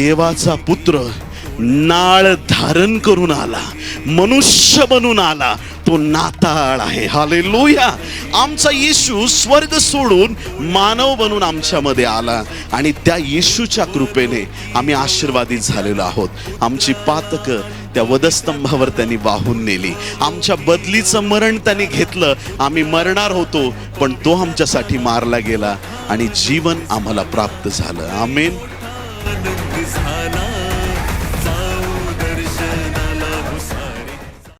देवाचा पुत्र नाळ धारण करून आला, मनुष्य बनून आला, तो नाताळ आहे. हालेलुया. आमचा येशू स्वर्ग सोडून मानव बनून आमच्यामध्ये आला आणि त्या येशूच्या कृपेने आम्ही आशीर्वादित झालेलो आहोत. आमची पातकं त्या वधस्तंभावर त्यांनी वाहून नेली. आमच्या बदलीचं मरण त्यांनी घेतलं. आम्ही मरणार होतो, पण तो आमच्यासाठी मारला गेला आणि जीवन आम्हाला प्राप्त झालं. आमेन.